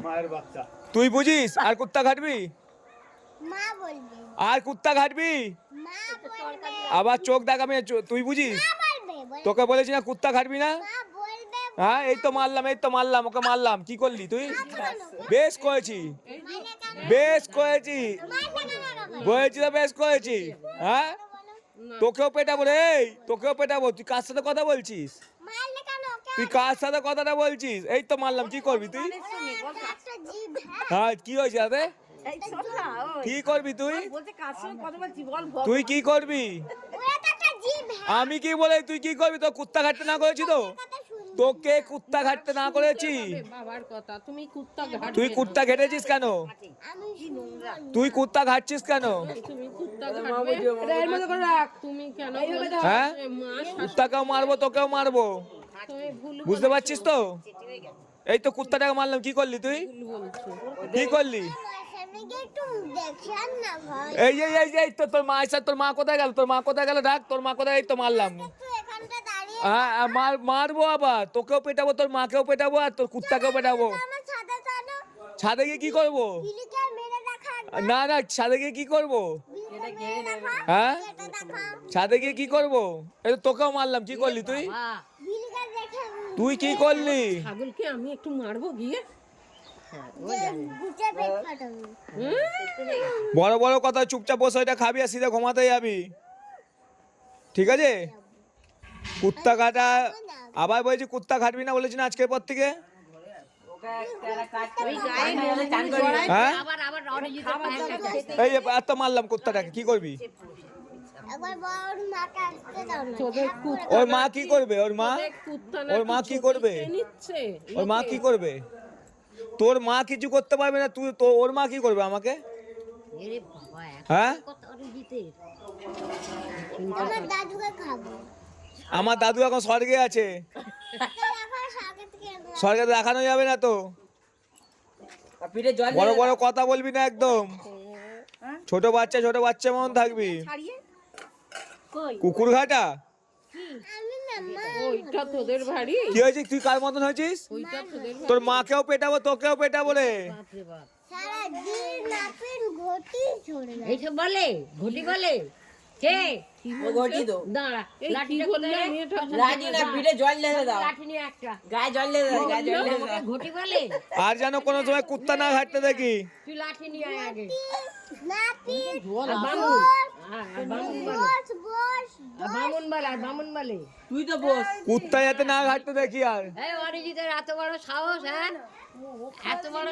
মায়ের বাচ্চা তুই বুঝিস আর কুত্তা ঘাটবি মা বলবে আর কুত্তা ঘাটবি মা বলবে আবার চোখ দেখাবি না, তুই বুঝিস মা বলবে তোকে বলেছি না কুত্তা ঘাটবি না মা বলবে হ্যাঁ এই তো মারলাম ওকে মারলাম কি করলি তুই বেশ করেছি বেশ করেছি বলেছি তো বেশ করেছি হ্যাঁ তোকেও পেটাবো রে তোকেও পেটাবো তুই কার সাথে কথা বলছিস মারলে কেন তুই কার সাথে কথাটা বলছিস এই তো মারলাম কি করবি তুই একটা জিভ হ্যাঁ কি হয়েছে আরে এই শোন না, ওই কি করবি তুই বলছে কার সঙ্গে কথা বলছি বল তুই কি করবি ওরা তো একটা জিভ আমি কি বলে তুই কি করবি তো কুত্তা ঘাটতে না করেছি তো কথা শুন তোকে কুত্তা ঘাটতে না করেছি বাবার কথা তুমি কুত্তা ঘাট তুই কুত্তা ঘেটেছিস কেন আমি নোংরা তুই কুত্তা ঘাটছিস কেন তুমি কুত্তা ঘাটবে এর মধ্যে করে রাখ তুমি কেন হ্যাঁ মা কুত্তাকেও মারবো তোকেও মারবো তুমি ভুল বুঝতে পারছিস তো এই তো কুত্তাটাকে মারলাম কি করলি তুই বলছো কি করলি সামনে গিয়ে একটু দেখেন না ভাই এই তো তোর মা এসে তোর মা কোথায় গেল ডাক তোর মা কোথায় এই তো মারলাম একটু এখানটা দাঁড়িয়ে হ্যাঁ মারবো আবার তোকেও পেটাবো তোর মাকেও পেটাবো আর তোর কুত্তাকেও পেটাবো আমার সাদা সাদা ছাদে গিয়ে কি করবো বিলিকে মেরে দেখা না ছাদে গিয়ে কি করবো বিলিকে মেরে দেখা হ্যাঁ এটা দেখা ছাদে গিয়ে কি করবো এই তো তোকেও মারলাম কি করলি তুই বিলিকে দেখে তুই কি করলি ছাগলকে আমি একটু মারবো গিয়ে বুঝে পেট ফাটাবো বড় বড় কথা চুপচাপ বসে এটা খাবি আর সিধা ঘুমাতে যাবি ঠিক আছে কুত্তা কাটা আবার বলছি কুত্তা খাটবি না বলেছি না আজকের পর থেকে হ্যাঁ এই এত মারলাম কুত্তাটাকে কি করবি একবার বড় মাকে আসতে দাও না তোদের ওর মা কি করবে ওর মা কুত্তা ওর মা কি করবে নিচ্ছে ওর মা কি করবে তোর মা কিছু করতে পারবে না তুই তো ওর মা কি করবে আমাকে হ্যাঁ আমার দাদুকে খাবো আমার দাদু এখন স্বর্গে আছে এখন সাথে থেকে স্বর্গে দেখানো যাবে না তো পিঠে জল বড় বড় কথা বলবি না একদম ছোট বাচ্চা মন থাকবি ছাড়িয়ে কুকুর ঘাটা আমি না মা ওইটা তোদের বাড়ি কি হয়েছে তুই কার মতন হয়েছিস ওইটা তোদের তোর মাকেও পেটাবো তোকেও পেটাবো রে সারা দিন নাপিন ঘটি ছড়ে না এইসব বলে ঘটি বলে কে ও ঘটি দো দাঁড়া এই কি বললাম এটা রাজি না পিঠে জল ঢেলে দাও লাঠি নিয়ে একটা গায়ে জল ঢেলে দাও গায়ে জল ঢেলে দাও আমাকে ঘটি বলে আর যেন কোনো সময় কুত্তা না ঘাটতে দেখি তুই লাঠি নিয়ে আয় আগে নাপিন আর বামুন আর বামুন বলে বস বস আর বামুন বলে আর বামুন বলে তুই তো বস কুত্তা যাতে না ঘাটতে দেখি আর এই অরিজিতের এত বড় সাহস হ্যাঁ এত বড়